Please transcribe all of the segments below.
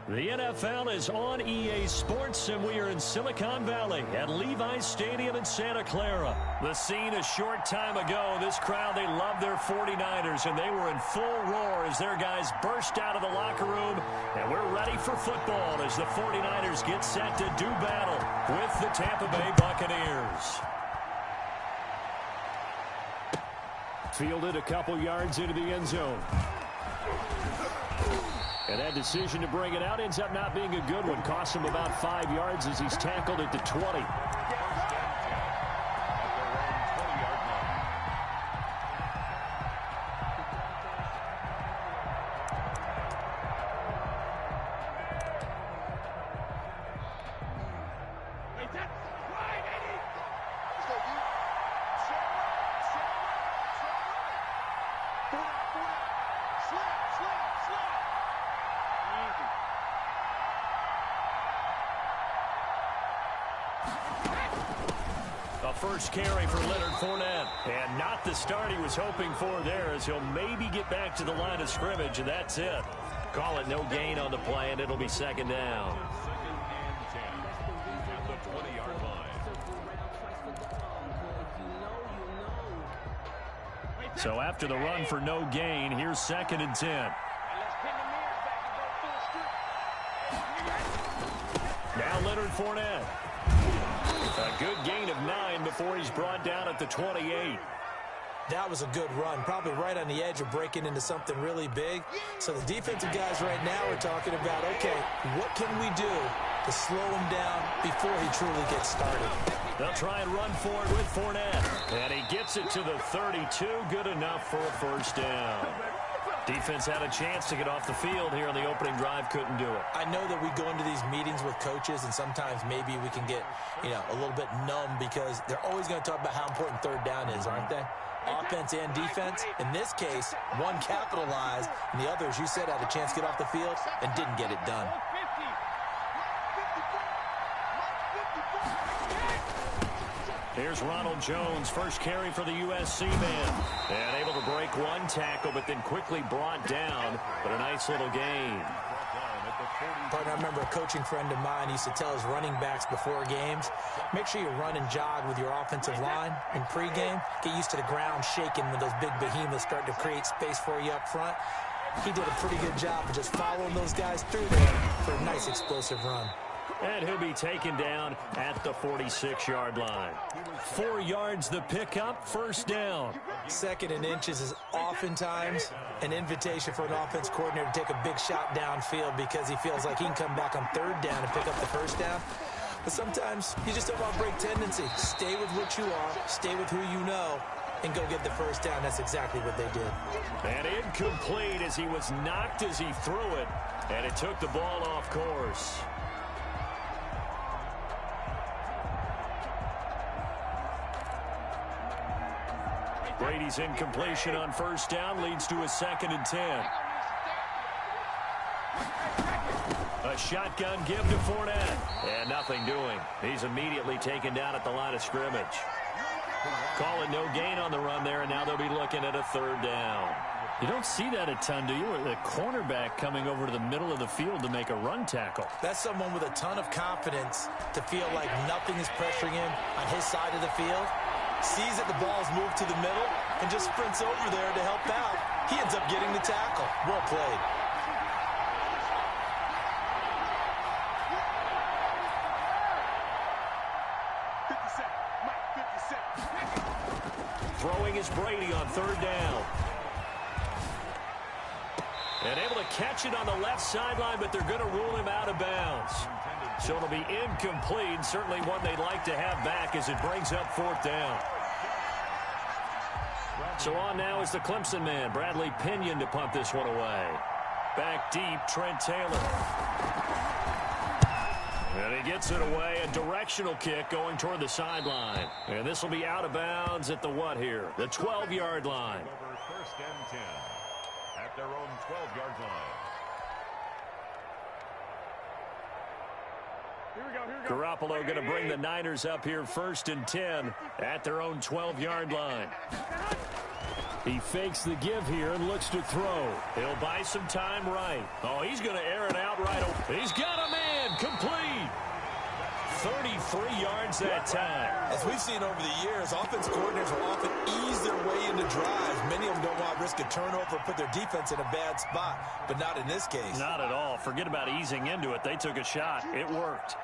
The NFL is on EA Sports, and we are in Silicon Valley at Levi's Stadium in Santa Clara. The scene a short time ago, this crowd, they love their 49ers, and they were in full roar as their guys burst out of the locker room. And we're ready for football as the 49ers get set to do battle with the Tampa Bay Buccaneers. Fielded a couple yards into the end zone. And that decision to bring it out ends up not being a good one. Costs him about 5 yards as he's tackled at the 20. First carry for Leonard Fournette. And not the start he was hoping for there, as he'll maybe get back to the line of scrimmage, and that's it. Call it no gain on the play, and it'll be second down. So after the run for no gain, here's 2nd and 10. Now Leonard Fournette. A good gain of 9 before he's brought down at the 28. That was a good run, probably right on the edge of breaking into something really big. So the defensive guys right now are talking about, okay, what can we do to slow him down before he truly gets started? They'll try and run for it with Fournette. And he gets it to the 32. Good enough for a first down. Defense had a chance to get off the field here on the opening drive, couldn't do it. I know that we go into these meetings with coaches, and sometimes maybe we can get, a little bit numb because they're always going to talk about how important third down is, aren't they? Offense and defense. In this case, one capitalized, and the other, as you said, had a chance to get off the field and didn't get it done. Here's Ronald Jones, first carry for the USC man. And able to break one tackle, but then quickly brought down. But a nice little gain. Partner, I remember a coaching friend of mine used to tell his running backs before games, make sure you run and jog with your offensive line in pregame. Get used to the ground shaking when those big behemoths start to create space for you up front. He did a pretty good job of just following those guys through there for a nice explosive run. And he'll be taken down at the 46-yard line. 4 yards the pickup, first down. 2nd and inches is oftentimes an invitation for an offense coordinator to take a big shot downfield because he feels like he can come back on 3rd down and pick up the first down. But sometimes you just don't want to break tendency. Stay with what you are, stay with who you know, and go get the first down. That's exactly what they did. And incomplete as he was knocked as he threw it, and it took the ball off course. Brady's incompletion on first down leads to a 2nd and 10. A shotgun give to Fournette. And nothing doing. He's immediately taken down at the line of scrimmage. Call it no gain on the run there, and now they'll be looking at a 3rd down. You don't see that a ton, do you? The cornerback coming over to the middle of the field to make a run tackle. That's someone with a ton of confidence to feel like nothing is pressuring him on his side of the field. Sees that the ball's moved to the middle and just sprints over there to help out. He ends up getting the tackle. Well played. Throwing is Brady on 3rd down. And able to catch it on the left sideline, but they're going to rule him out of bounds. So it'll be incomplete, certainly one they'd like to have back as it brings up 4th down. So on now is the Clemson man, Bradley Pinion, to punt this one away. Back deep, Trent Taylor. And he gets it away, a directional kick going toward the sideline. And this will be out of bounds at the what here? The 12-yard line. First and 10 at their own 12-yard line. Garoppolo going to bring the Niners up here 1st and 10 at their own 12-yard line. He fakes the give here and looks to throw. He'll buy some time right. Oh, he's going to air it out right over. He's got a man. Complete. 33 yards that time. As we've seen over the years, offense coordinators will often ease their way into drives. Many of them don't want to risk a turnover, put their defense in a bad spot, but not in this case. Not at all. Forget about easing into it. They took a shot. It worked.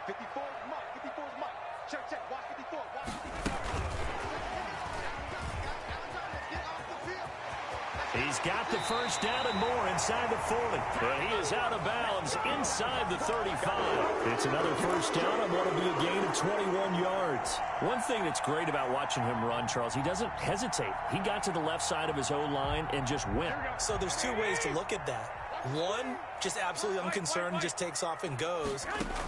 54 is Mike. 54 is Mike. Check, check. Watch 54. Watch 54. He's got the first down and more inside the 40. But he is out of bounds inside the 35. It's another first down and what will be a gain of 21 yards. One thing that's great about watching him run, Charles, he doesn't hesitate. He got to the left side of his O-line and just went. So there's two ways to look at that. One, just absolutely unconcerned, just takes off and goes.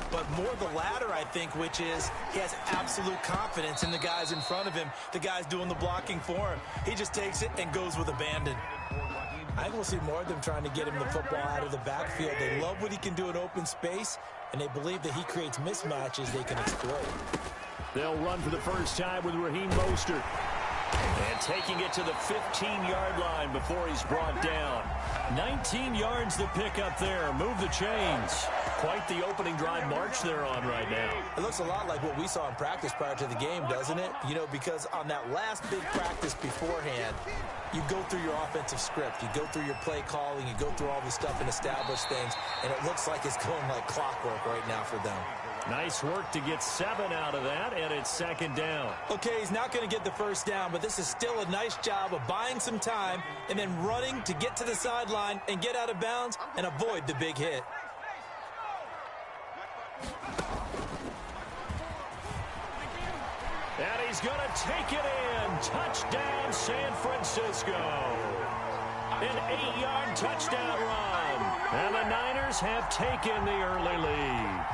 But more the latter, I think, which is he has absolute confidence in the guys in front of him, the guys doing the blocking for him. He just takes it and goes with abandon. I think we'll see more of them trying to get him the football out of the backfield. They love what he can do in open space, and they believe that he creates mismatches they can exploit. They'll run for the first time with Raheem Mostert. And taking it to the 15-yard line before he's brought down. 19 yards to pick up there. Move the chains. Quite the opening drive march they're on right now. It looks a lot like what we saw in practice prior to the game, doesn't it? You know, because on that last big practice beforehand, you go through your offensive script. You go through your play calling. You go through all the stuff and establish things. And it looks like it's going like clockwork right now for them. Nice work to get 7 out of that, and it's second down. Okay, he's not going to get the first down, but this is still a nice job of buying some time and then running to get to the sideline and get out of bounds and avoid the big hit. And he's going to take it in. Touchdown, San Francisco. An 8-yard touchdown run. And the Niners have taken the early lead.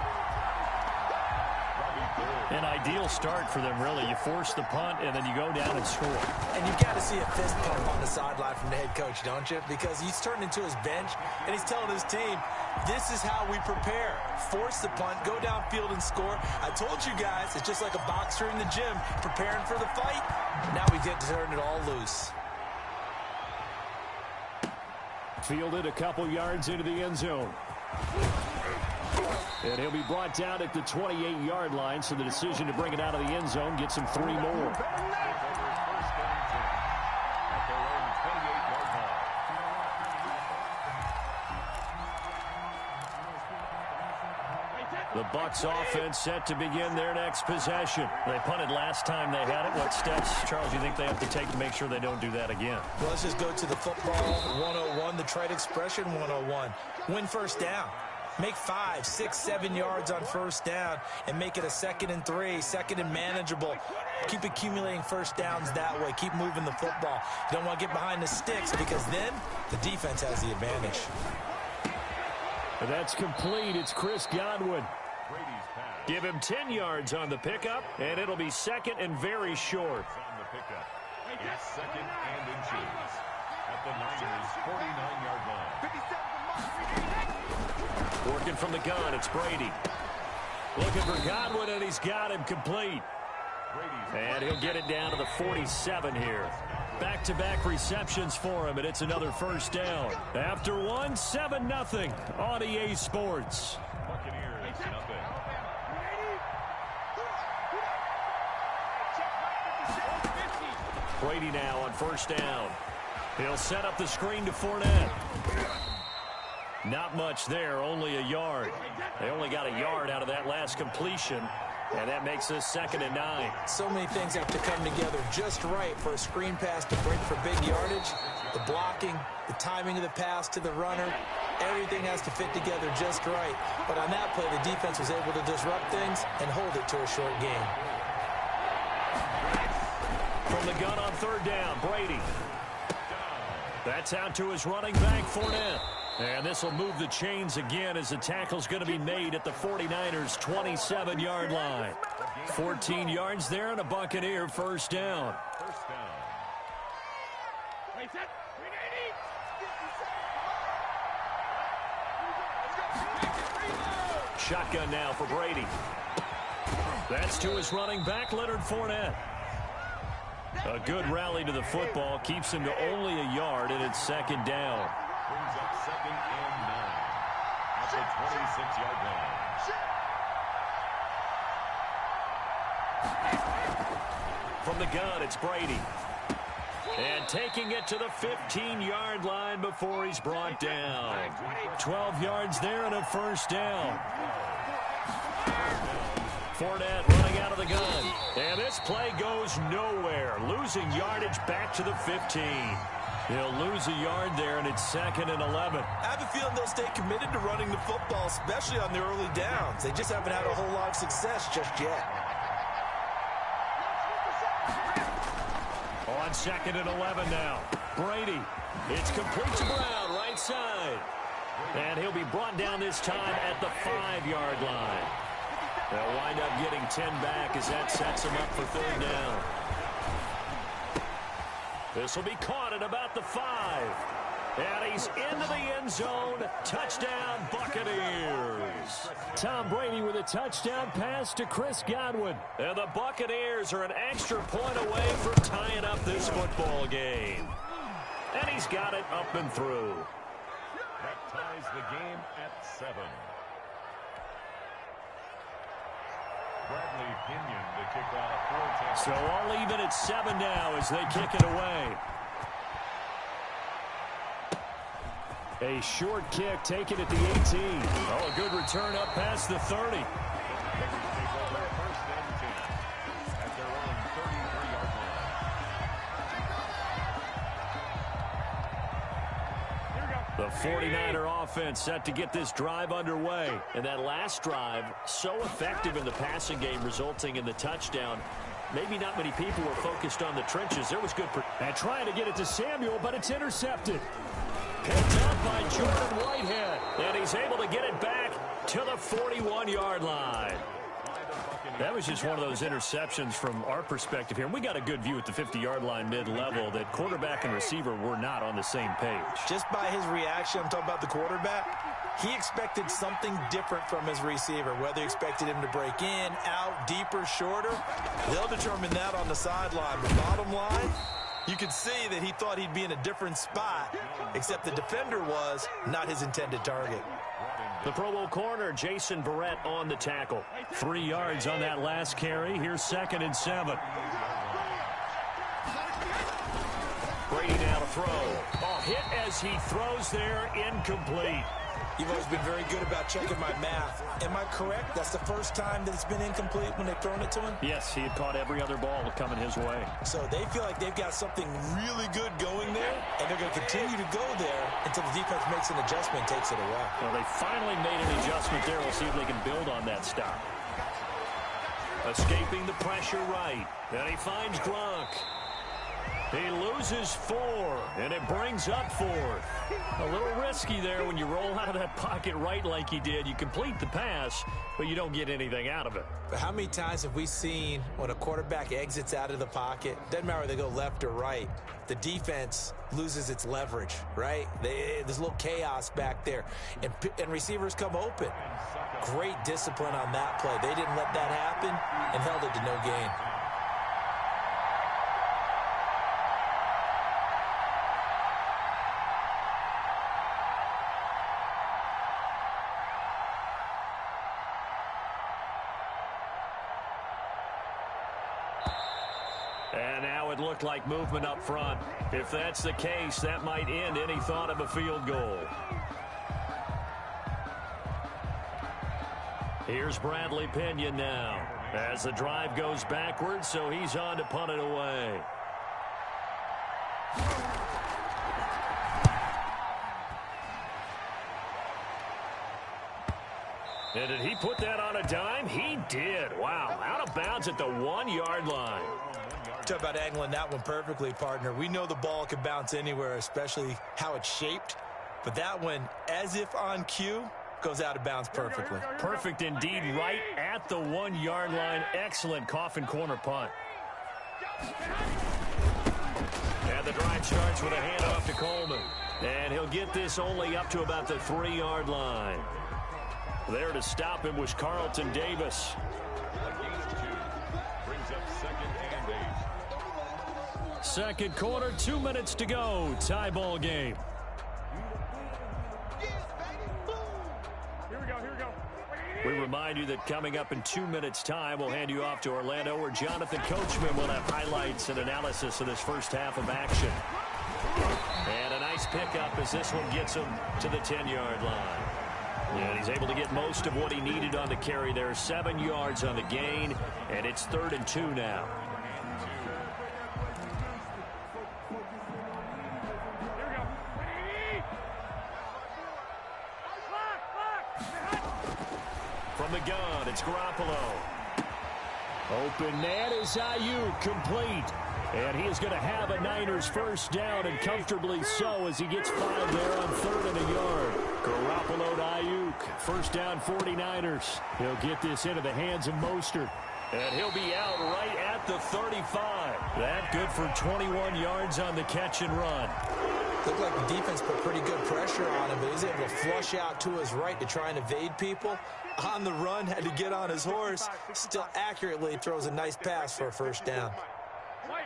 An ideal start for them, really. You force the punt, and then you go down and score. And you've got to see a fist pump on the sideline from the head coach, don't you? Because he's turned into his bench, and he's telling his team, this is how we prepare. Force the punt, go downfield and score. I told you guys, it's just like a boxer in the gym preparing for the fight. Now we get to turn it all loose. Fielded a couple yards into the end zone. And he'll be brought down at the 28-yard line, so the decision to bring it out of the end zone gets him 3 more. The Bucs offense set to begin their next possession. They punted last time they had it. What steps, Charles, you think they have to take to make sure they don't do that again? Well, let's just go to the football 101, the trade expression 101. Win first down. Make 5, 6, 7 yards on first down and make it a 2nd and 3, 2nd and manageable. Keep accumulating first downs that way. Keep moving the football. You don't want to get behind the sticks because then the defense has the advantage. And that's complete. It's Chris Godwin. Give him 10 yards on the pickup, and it'll be 2nd and very short. On the pickup. It's 2nd and inches at the Niners' 49-yard line. Working from the gun, it's Brady. Looking for Godwin, and he's got him complete. And he'll get it down to the 47 here. Back-to-back receptions for him, and it's another first down. After one, 7-0 on EA Sports. Buccaneers, nothing. Brady now on first down. He'll set up the screen to Fournette. Not much there, only a yard. They only got a yard out of that last completion, and that makes this 2nd and 9. So many things have to come together just right for a screen pass to break for big yardage. The blocking, the timing of the pass to the runner, everything has to fit together just right. But on that play, the defense was able to disrupt things and hold it to a short game. From the gun on third down, Brady. That's out to his running back, Fournette. And this will move the chains again as the tackle's going to be made at the 49ers' 27-yard line. 14 yards there and a Buccaneer first down. First down. Shotgun now for Brady. That's to his running back, Leonard Fournette. A good rally to the football keeps him to only a yard, and it's second down. Brings up second and 9 at the 26-yard line. From the gun, it's Brady. And taking it to the 15-yard line before he's brought down. 12 yards there and a first down. Fournette running out of the gun. And this play goes nowhere. Losing yardage back to the 15. He'll lose a yard there, and it's second and 11. I have a feeling they'll stay committed to running the football, especially on the early downs. They just haven't had a whole lot of success just yet. On second and 11 now. Brady. It's complete to Brown, right side. And he'll be brought down this time at the 5-yard line. They'll wind up getting 10 back as that sets them up for third down. This will be caught at about the 5. And he's into the end zone. Touchdown, Buccaneers. Tom Brady with a touchdown pass to Chris Godwin. And the Buccaneers are an extra point away from tying up this football game. And he's got it up and through. That ties the game at 7. Bradley Pinion to kick off. So all even at 7 now as they kick it away. A short kick taken at the 18. Oh, a good return up past the 30. The 49er offense set to get this drive underway. And that last drive, so effective in the passing game, resulting in the touchdown. Maybe not many people were focused on the trenches. There was good. And trying to get it to Samuel, but it's intercepted. Picked up by Jordan Whitehead. And he's able to get it back to the 41-yard line. That was just one of those interceptions from our perspective here. And we got a good view at the 50-yard line mid-level that quarterback and receiver were not on the same page. Just by his reaction, I'm talking about the quarterback, he expected something different from his receiver. Whether he expected him to break in, out, deeper, shorter, they'll determine that on the sideline. But bottom line, you could see that he thought he'd be in a different spot, except the defender was not his intended target. The Pro Bowl corner, Jason Verrett, on the tackle. 3 yards on that last carry. Here's second and 7. Brady now to throw. Oh, hit as he throws there, incomplete. You've always been very good about checking my math. Am I correct? That's the first time that it's been incomplete when they've thrown it to him? Yes, he had caught every other ball coming his way. So they feel like they've got something really good going there, and they're going to continue to go there until the defense makes an adjustment and takes it away. Well, they finally made an adjustment there. We'll see if they can build on that stop. Escaping the pressure right. And he finds Gronk. He loses 4, and it brings up 4. A little risky there when you roll out of that pocket right like he did. You complete the pass, but you don't get anything out of it. But how many times have we seen when a quarterback exits out of the pocket, doesn't matter whether they go left or right, the defense loses its leverage, right? There's a little chaos back there, and receivers come open. Great discipline on that play. They didn't let that happen and held it to no gain. And now it looked like movement up front. If that's the case, that might end any thought of a field goal. Here's Bradley Pinion now as the drive goes backwards, so he's on to punt it away. And did he put that on a dime? He did. Wow, out of bounds at the 1-yard line. Talk about angling that one perfectly, partner. We know the ball can bounce anywhere, especially how it's shaped. But that one, as if on cue, goes out of bounds perfectly. Perfect indeed, right at the 1-yard line. Excellent coffin corner punt. And the drive starts with a handoff to Coleman. And he'll get this only up to about the 3-yard line. There to stop him was Carlton Davis. A gain of 2. Brings up second and 8. Second quarter, 2 minutes to go. Tie ball game. Here we go. We remind you that coming up in 2 minutes' time, we'll hand you off to Orlando, where Jonathan Coachman will have highlights and analysis of this first half of action. And a nice pickup as this one gets him to the 10-yard line. And he's able to get most of what he needed on the carry there. 7 yards on the gain, and it's 3rd and 2 now. From the gun, it's Garoppolo. Open man is Ayuk, complete. And he is going to have a Niners first down, and comfortably so, as he gets 5 there on 3rd and a yard. Garoppolo to Ayuk. First down, 49ers. He'll get this into the hands of Mostert. And he'll be out right at the 35. That good for 21 yards on the catch and run. Looked like the defense put pretty good pressure on him, but he was able to flush out to his right to try and evade people. On the run, had to get on his horse. Still accurately throws a nice pass for a first down. White.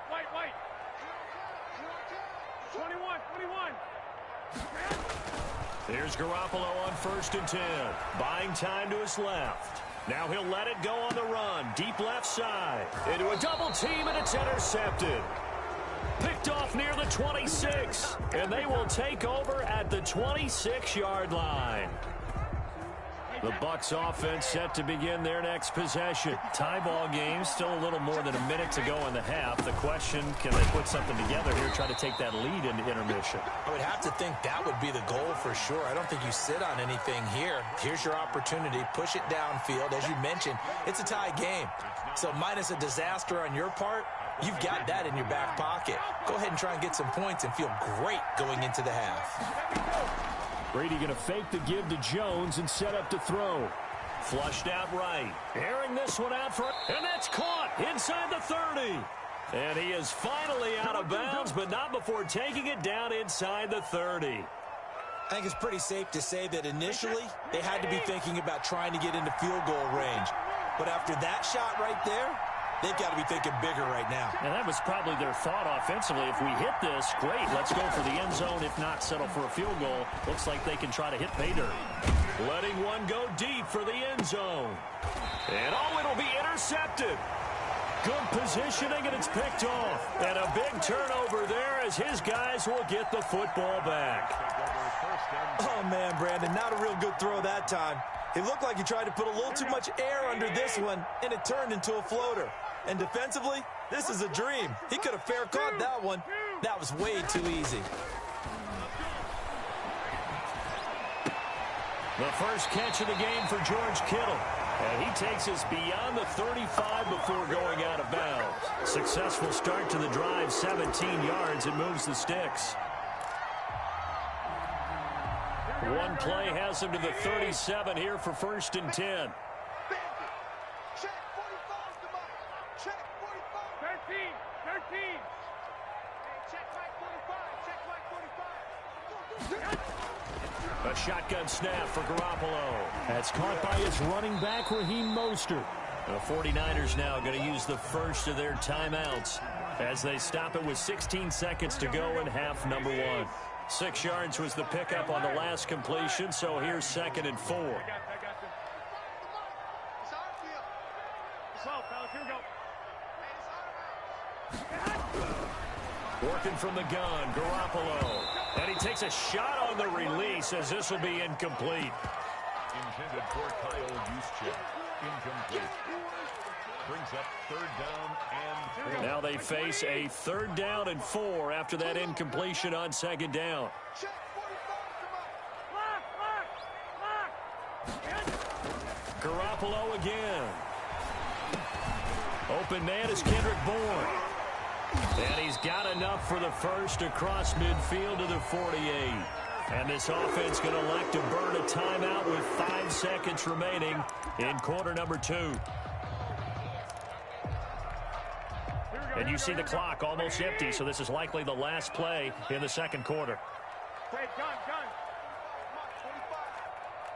21. Here's Garoppolo on 1st and 10. Buying time to his left. Now he'll let it go on the run. Deep left side. Into a double team, and it's intercepted. Picked off near the 26. And they will take over at the 26-yard line. The Bucs offense set to begin their next possession. Tie ball game, still a little more than a minute to go in the half. The question, can they put something together here, try to take that lead into intermission? I would have to think that would be the goal for sure. I don't think you sit on anything here. Here's your opportunity. Push it downfield. As you mentioned, it's a tie game. So minus a disaster on your part, you've got that in your back pocket. Go ahead and try and get some points and feel great going into the half. Brady going to fake the give to Jones and set up to throw. Flushed out right. Airing this one out for, and that's caught inside the 30. And he is finally out of bounds, but not before taking it down inside the 30. I think it's pretty safe to say that initially they had to be thinking about trying to get into field goal range. But after that shot right there, they've got to be thinking bigger right now. And that was probably their thought offensively. If we hit this, great. Let's go for the end zone. If not, settle for a field goal. Looks like they can try to hit pay dirt. Letting one go deep for the end zone. And it'll be intercepted. Good positioning, and it's picked off. And a big turnover there as his guys will get the football back. Oh, man, Brandon, not a real good throw that time. It looked like he tried to put a little too much air under this one, and it turned into a floater. And defensively, this is a dream. He could have fair caught that one. That was way too easy. The first catch of the game for George Kittle. And he takes us beyond the 35 before going out of bounds. Successful start to the drive, 17 yards, and moves the sticks. One play has him to the 37 here for 1st and 10. Check 45. 13. Check right 45. A shotgun snap for Garoppolo. That's caught by his running back, Raheem Mostert. The 49ers now going to use the first of their timeouts as they stop it with 16 seconds to go in half number 1. 6 yards was the pickup on the last completion, so here's 2nd and 4. Working from the gun, Garoppolo. And he takes a shot on the release as this will be incomplete. Intended for Kyle Juszczyk. Incomplete. Brings up 3rd down and 4. Now they face a 3rd down and 4 after that incompletion on 2nd down. Garoppolo again. Open man is Kendrick Bourne. And he's got enough for the first across midfield to the 48. And this offense going to elect to burn a timeout with 5 seconds remaining in quarter number 2. And you see the clock almost empty, so this is likely the last play in the second quarter. Wait, gun.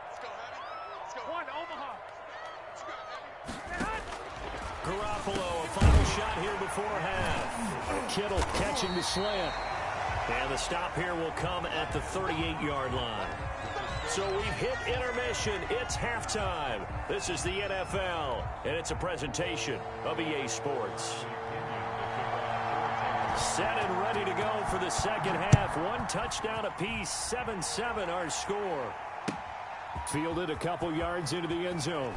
Let's go, Let's go. One, Omaha. Garoppolo, a final shot here before half. Kittle catching the slant. And the stop here will come at the 38-yard line. So we've hit intermission. It's halftime. This is the NFL, and it's a presentation of EA Sports. Set and ready to go for the second half. One touchdown apiece, 7-7 our score. Fielded a couple yards into the end zone.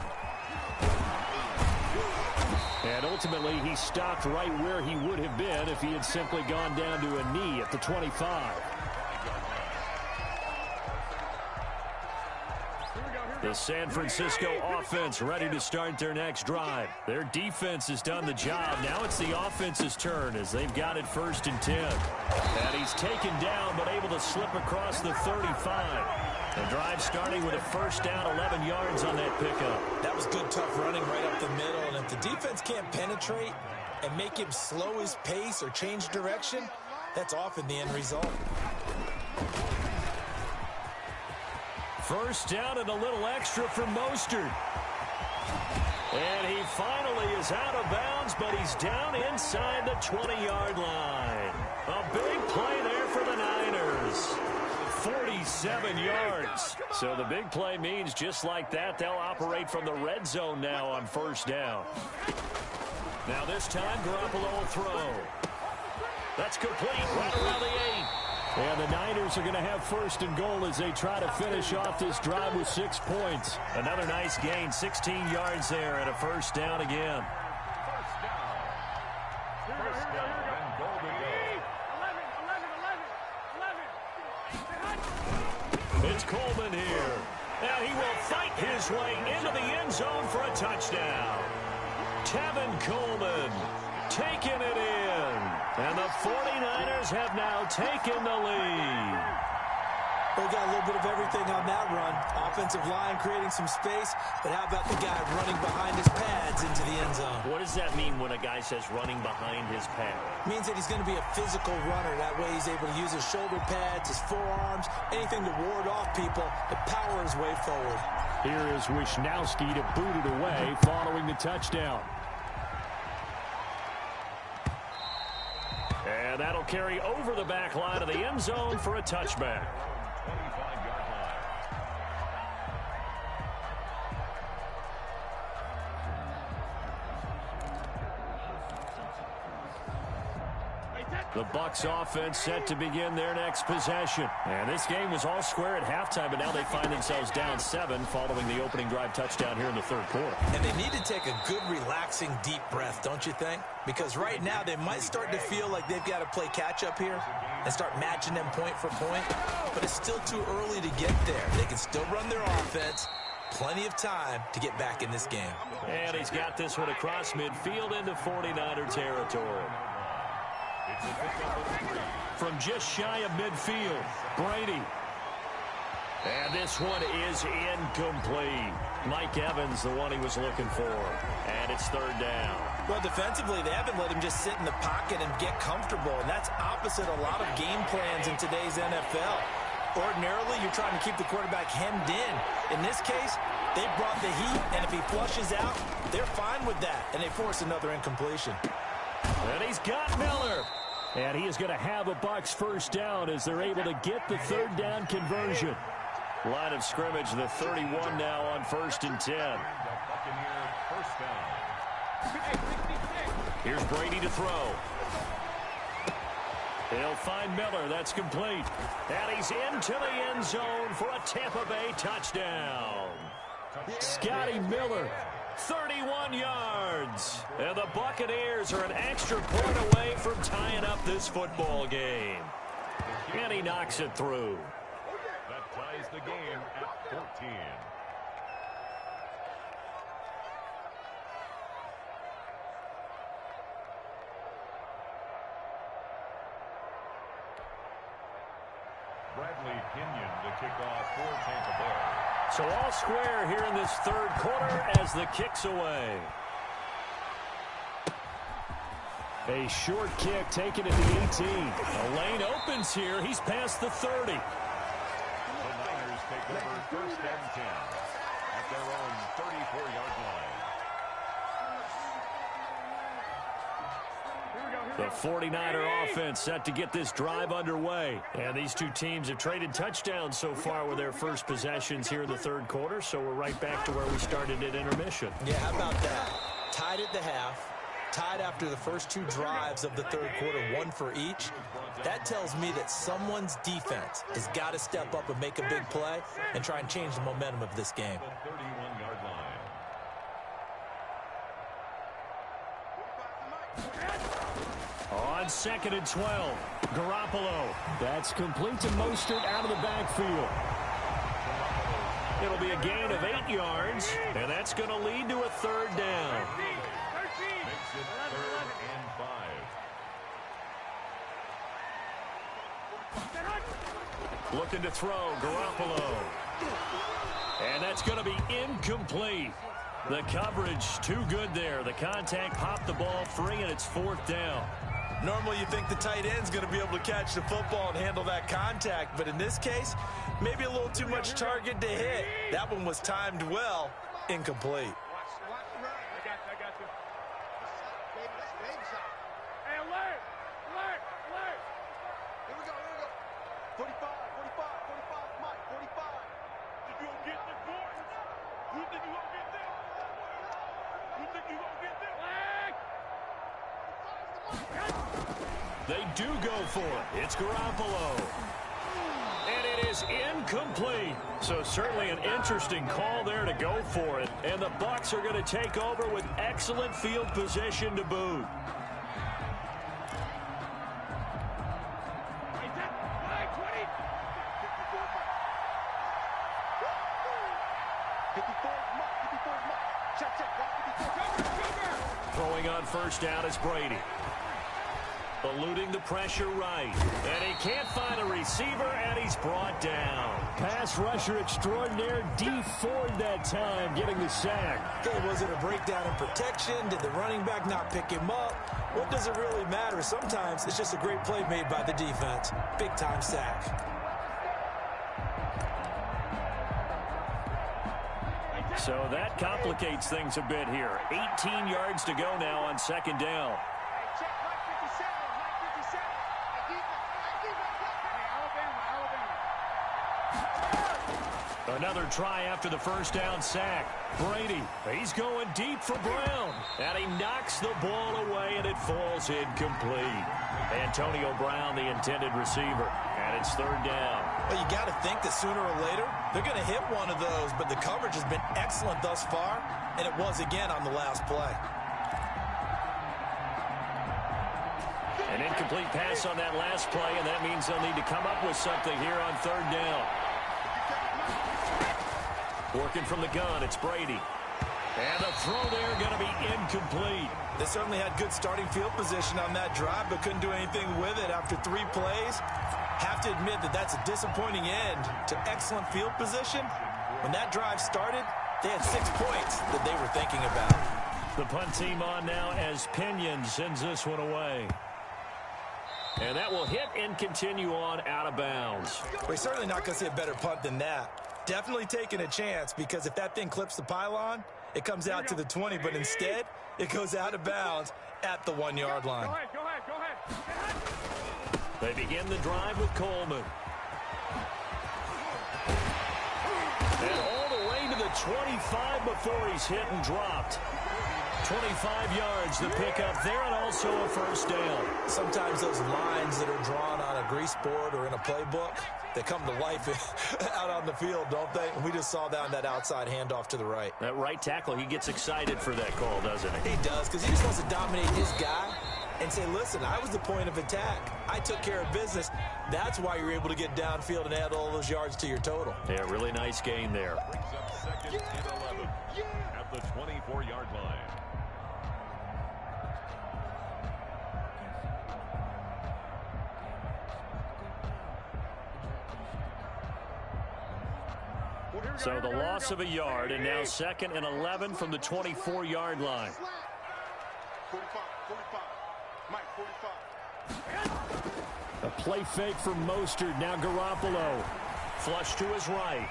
And ultimately, he stopped right where he would have been if he had simply gone down to a knee at the 25. The San Francisco offense ready to start their next drive. Their defense has done the job. Now it's the offense's turn as they've got it 1st and 10. And he's taken down but able to slip across the 35. The drive starting with a 1st down, 11 yards on that pickup. That was good, tough running right up the middle. And if the defense can't penetrate and make him slow his pace or change direction, that's often the end result. 1st down and a little extra for Mostert. And he finally is out of bounds, but he's down inside the 20-yard line. A big play there for the Niners. 47 yards. So the big play means just like that, they'll operate from the red zone now on 1st down. Now this time, Garoppolo will throw. That's complete right around the 8. And the Niners are going to have 1st and goal as they try to finish off this drive with 6 points. Another nice gain, 16 yards there and a 1st down again. First down and goal to go. It's Coleman here. And he will fight his way into the end zone for a touchdown. Tevin Coleman taking it in. And the 49ers have now taken the lead. They got a little bit of everything on that run. Offensive line creating some space, but how about the guy running behind his pads into the end zone? What does that mean when a guy says running behind his pad? It means that he's going to be a physical runner. That way he's able to use his shoulder pads, his forearms, anything to ward off people and power his way forward. Here is Wisnowski to boot it away following the touchdown. And that'll carry over the back line of the end zone for a touchback. 25-yard line. The Bucs offense set to begin their next possession. And this game was all square at halftime, but now they find themselves down 7 following the opening drive touchdown here in the 3rd quarter. And they need to take a good, relaxing, deep breath, don't you think? Because right now they might start to feel like they've got to play catch-up here and start matching them point for point. But it's still too early to get there. They can still run their offense. Plenty of time to get back in this game. And he's got this one across midfield into 49er territory. From just shy of midfield, Brady. And this one is incomplete. Mike Evans, the one he was looking for. And it's 3rd down. Well, defensively, they haven't let him just sit in the pocket and get comfortable. And that's opposite a lot of game plans in today's NFL. Ordinarily, you're trying to keep the quarterback hemmed in. In this case, they brought the heat, and if he flushes out, they're fine with that. And they force another incompletion. And he's got Miller. And he is going to have a Bucs 1st down as they're able to get the 3rd down conversion. Line of scrimmage, the 31 now on 1st and 10. Buccaneer 1st down. Here's Brady to throw. He'll find Miller. That's complete. And he's into the end zone for a Tampa Bay touchdown. Scotty Miller, 31 yards. And the Buccaneers are an extra point away from tying up this football game. And he knocks it through. That ties the game at 14. Bradley Pinion to kick off for Tampa Bay. So all square here in this 3rd quarter as the kick's away. A short kick taken at the 18. The lane opens here. He's past the 30. The Niners take over 1st and 10 at their own 34-yard line. The 49er offense set to get this drive underway. And these two teams have traded touchdowns so far with their first possessions here in the third quarter, so we're right back to where we started at intermission. Yeah, how about that? Tied at the half, tied after the first two drives of the third quarter, one for each. That tells me that someone's defense has got to step up and make a big play and try and change the momentum of this game. The 31-yard line. On 2nd and 12, Garoppolo. That's complete to Mostert out of the backfield. It'll be a gain of 8 yards, and that's going to lead to a third down. Makes it 3rd and 5. Looking to throw, Garoppolo. And that's going to be incomplete. The coverage too good there. The contact popped the ball free, and it's 4th down. Normally you think the tight end's going to be able to catch the football and handle that contact, but in this case, maybe a little too much target to hit. That one was timed well, incomplete. I got you. Baby shot. Hey, alert! Here we go. 45, Mike, 45. Think you gonna get this, boy? You think you gonna get this? They do go for it. It's Garoppolo. And it is incomplete. So certainly an interesting call there to go for it. And the Bucs are going to take over with excellent field position to boot. Throwing on first down is Brady. Eluding the pressure right. And he can't find a receiver, and he's brought down. Pass rusher extraordinaire, D Ford that time, getting the sack. Okay, was it a breakdown in protection? Did the running back not pick him up? What does it really matter? Sometimes it's just a great play made by the defense. Big-time sack. So that complicates things a bit here. 18 yards to go now on 2nd down. Another try after the first down sack. Brady, he's going deep for Brown. And he knocks the ball away, and it falls incomplete. Antonio Brown, the intended receiver. And it's 3rd down. Well, you got to think that sooner or later, they're going to hit one of those, but the coverage has been excellent thus far, and it was again on the last play. An incomplete pass on that last play, and that means they'll need to come up with something here on 3rd down. Working from the gun, it's Brady. And the throw there going to be incomplete. They certainly had good starting field position on that drive, but couldn't do anything with it after 3 plays. Have to admit that that's a disappointing end to excellent field position. When that drive started, they had 6 points that they were thinking about. The punt team on now as Pinion sends this one away. And that will hit and continue on out of bounds. We're certainly not going to see a better punt than that. Definitely taking a chance, because if that thing clips the pylon, it comes out to the 20, but instead, it goes out of bounds at the 1-yard line. Go ahead. They begin the drive with Coleman. And all the way to the 25 before he's hit and dropped. 25 yards the pickup there, and also a first down. Sometimes those lines that are drawn on a grease board or in a playbook, they come to life out on the field, don't they? And we just saw that on that outside handoff to the right. That right tackle, he gets excited for that call, doesn't he? He does, because he just wants to dominate his guy and say, listen, I was the point of attack. I took care of business. That's why you're able to get downfield and add all those yards to your total. Yeah, really nice gain there. Brings up 2nd and 11 at the 24-yard line. So the loss of a yard, and now 2nd and 11 from the 24-yard line. 45. Mike, 45. A play fake from Mostert. Now Garoppolo. Flush to his right.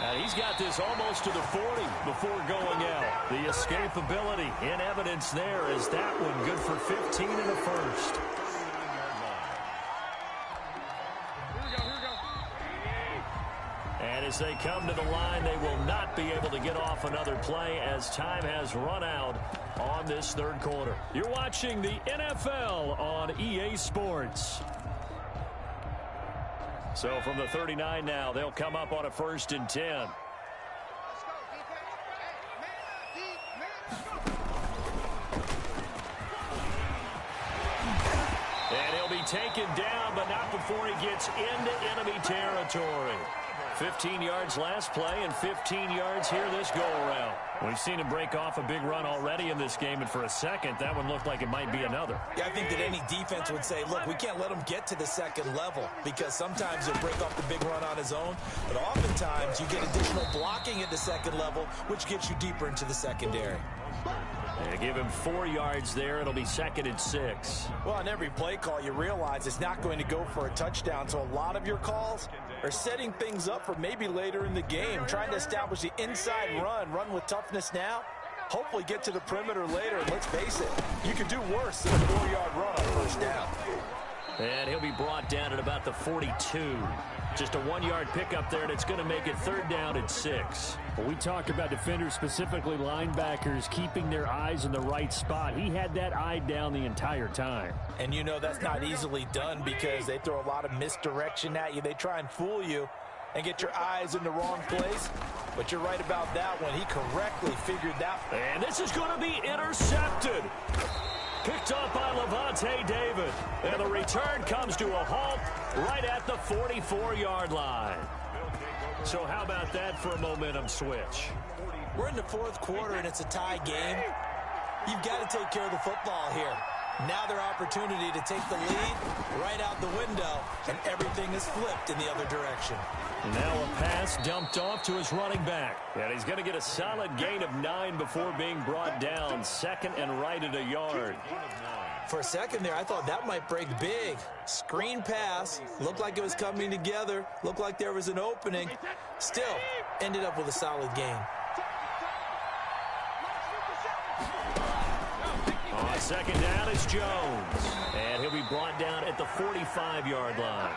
And he's got this almost to the 40 before going out. The escapability in evidence there as that one good for 15 in the first. And as they come to the line, they will not be able to get off another play as time has run out on this third quarter. You're watching the NFL on EA Sports. So from the 39 now, they'll come up on a 1st and 10. And he'll be taken down, but not before he gets into enemy territory. 15 yards last play and 15 yards here this go-around. We've seen him break off a big run already in this game, and for a second, that one looked like it might be another. Yeah, I think that any defense would say, look, we can't let him get to the second level because sometimes he'll break off the big run on his own, but oftentimes you get additional blocking at the second level, which gets you deeper into the secondary. They give him 4 yards there. It'll be 2nd and 6. Well, on every play call, you realize it's not going to go for a touchdown, so a lot of your calls are setting things up for maybe later in the game, trying to establish the inside run with toughness now, hopefully get to the perimeter later, and let's face it, you could do worse than a 4-yard run on first down. And he'll be brought down at about the 42. Just a 1-yard pickup there, and it's going to make it 3rd down and 6. Well, we talk about defenders, specifically linebackers, keeping their eyes in the right spot. He had that eye down the entire time. And you know that's not easily done because they throw a lot of misdirection at you. They try and fool you and get your eyes in the wrong place. But you're right about that one. He correctly figured that. And this is going to be intercepted. Picked up by Levante David. And the return comes to a halt right at the 44-yard line. So how about that for a momentum switch? We're in the 4th quarter, and it's a tie game. You've got to take care of the football here. Now their opportunity to take the lead right out the window, and everything is flipped in the other direction. Now a pass dumped off to his running back. And he's going to get a solid gain of 9 before being brought down. 2nd and right at a yard. For a second there, I thought that might break big. Screen pass. Looked like it was coming together. Looked like there was an opening. Still, ended up with a solid gain. On 2nd down, it's Jones. And he'll be brought down at the 45-yard line.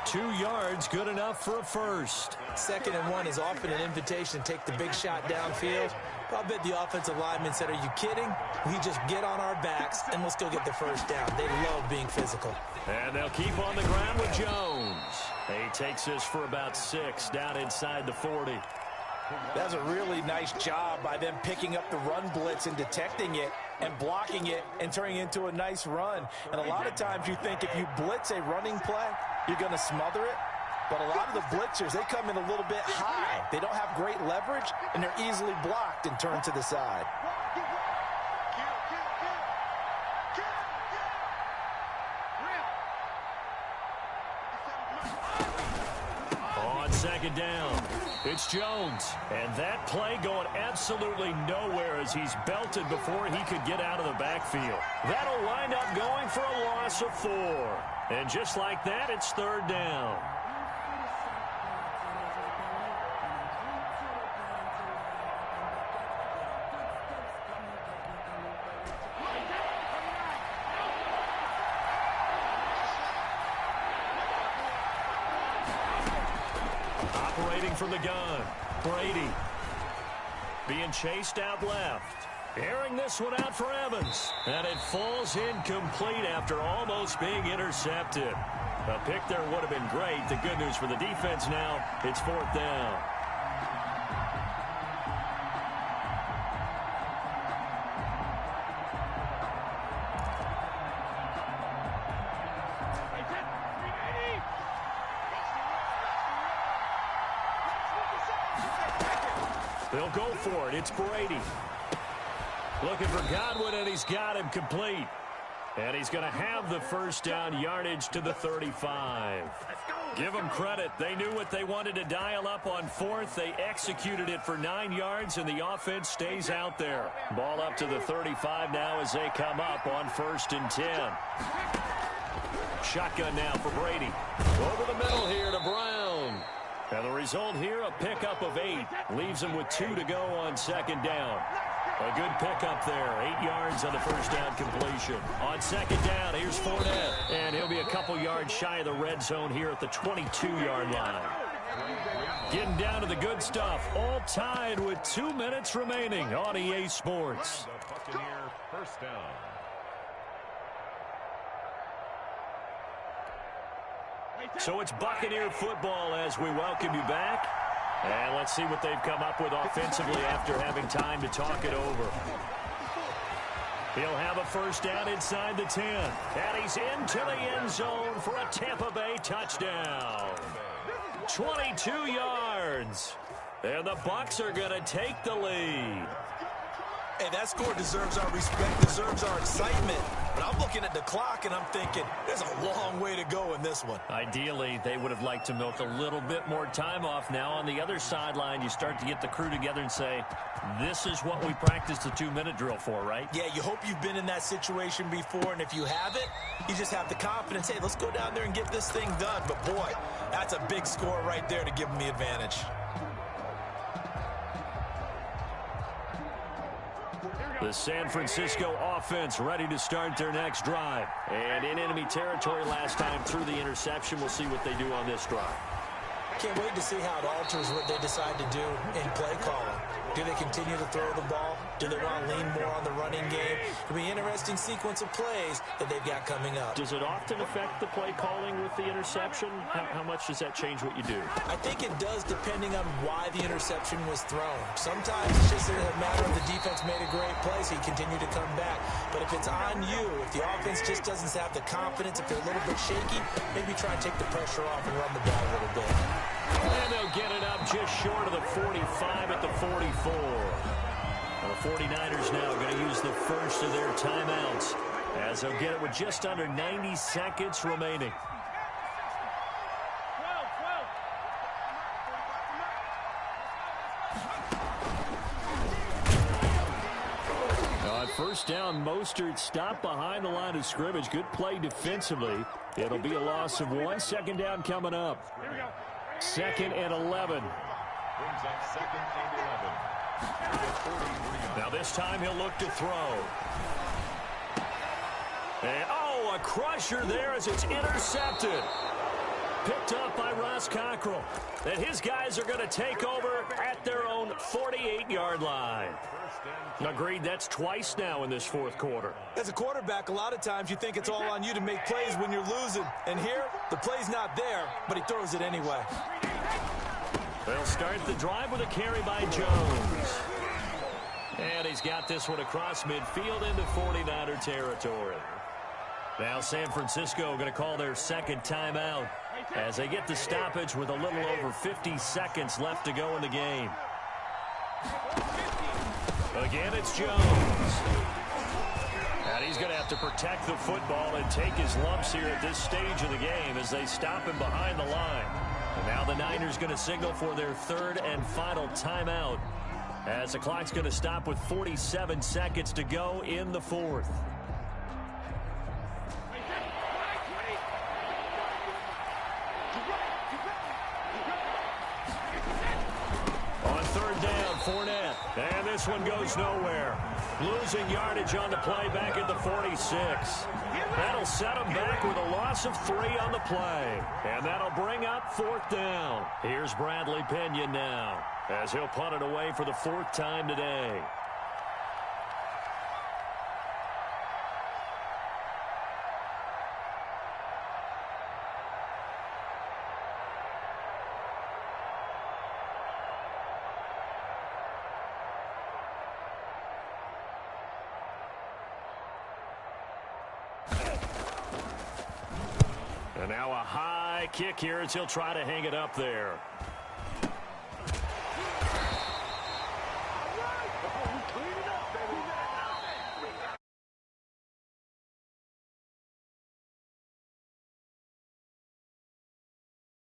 2 yards, good enough for a first. 2nd and 1 is often an invitation to take the big shot downfield. I'll bet the offensive lineman said, are you kidding? We just get on our backs and let's go get the first down. They love being physical. And they'll keep on the ground with Jones. He takes this for about 6 down inside the 40. That's a really nice job by them picking up the run blitz and detecting it and blocking it and turning it into a nice run. And a lot of times you think if you blitz a running play, you're going to smother it. But a lot of the blitzers, they come in a little bit high. They don't have great leverage, and they're easily blocked and turned to the side. On 2nd down, it's Jones. And that play going absolutely nowhere as he's belted before he could get out of the backfield. That'll wind up going for a loss of 4. And just like that, it's 3rd down. Operating from the gun, Brady. Being chased out left. Airing this one out for Evans. And it falls incomplete after almost being intercepted. A pick there would have been great. The good news for the defense now, it's 4th down. They'll go for it. It's Brady. Looking for Godwin, and he's got him complete. And he's going to have the first down yardage to the 35. Give them credit. They knew what they wanted to dial up on 4th. They executed it for 9 yards, and the offense stays out there. Ball up to the 35 now as they come up on 1st and 10. Shotgun now for Brady. Over the middle here to Brown. And the result here, a pickup of 8. Leaves him with 2 to go on second down. A good pickup there. 8 yards on the first down completion. On second down, here's Fournette. And he'll be a couple yards shy of the red zone here at the 22-yard line. Getting down to the good stuff. All tied with 2 minutes remaining on EA Sports. Buccaneer first down. So it's Buccaneer football as we welcome you back. And let's see what they've come up with offensively after having time to talk it over. He'll have a first down inside the 10. And he's into the end zone for a Tampa Bay touchdown. 22 yards. And the Bucs are going to take the lead. Hey, that score deserves our respect, deserves our excitement. But I'm looking at the clock, and I'm thinking, there's a long way to go in this one. Ideally, they would have liked to milk a little bit more time off. Now, on the other sideline, you start to get the crew together and say, this is what we practiced the 2-minute drill for, right? Yeah, you hope you've been in that situation before, and if you haven't, you just have the confidence, hey, let's go down there and get this thing done. But, boy, that's a big score right there to give them the advantage. The San Francisco offense ready to start their next drive. And in enemy territory last time through the interception. We'll see what they do on this drive. Can't wait to see how it alters what they decide to do in play calling. Do they continue to throw the ball? Do they want to lean more on the running game? It'll be an interesting sequence of plays that they've got coming up. Does it often affect the play calling with the interception? How much does that change what you do? I think it does depending on why the interception was thrown. Sometimes it's just a matter of the defense made a great play, so you continue to come back. But if it's on you, if the offense just doesn't have the confidence, if they're a little bit shaky, maybe try and take the pressure off and run the ball a little bit. And they'll get it up just short of the 45 at the 44. Well, the 49ers now going to use the first of their timeouts as they'll get it with just under 90 seconds remaining. On first down, Mostert stopped behind the line of scrimmage. Good play defensively. It'll be a loss of 1. Second down coming up. 2nd and 11. Brings up 2nd and 11. Now this time he'll look to throw. And, oh, a crusher there as it's intercepted. Picked up by Ross Cockrell. And his guys are going to take over at their own 48-yard line. Agreed, that's twice now in this fourth quarter. As a quarterback, a lot of times you think it's all on you to make plays when you're losing. And here, the play's not there, but he throws it anyway. They'll start the drive with a carry by Jones. And he's got this one across midfield into 49er territory. Now San Francisco going to call their second timeout as they get the stoppage with a little over 50 seconds left to go in the game. Again, it's Jones. And he's going to have to protect the football and take his lumps here at this stage of the game as they stop him behind the line. And now the Niners going to signal for their third and final timeout as the clock's going to stop with 47 seconds to go in the fourth. On third down, Fournette. And this one goes nowhere. Losing yardage on the play back at the 46. That'll set him back with a loss of 3 on the play. And that'll bring up 4th down. Here's Bradley Pinion now as he'll punt it away for the 4th time today. And now a high kick here as he'll try to hang it up there.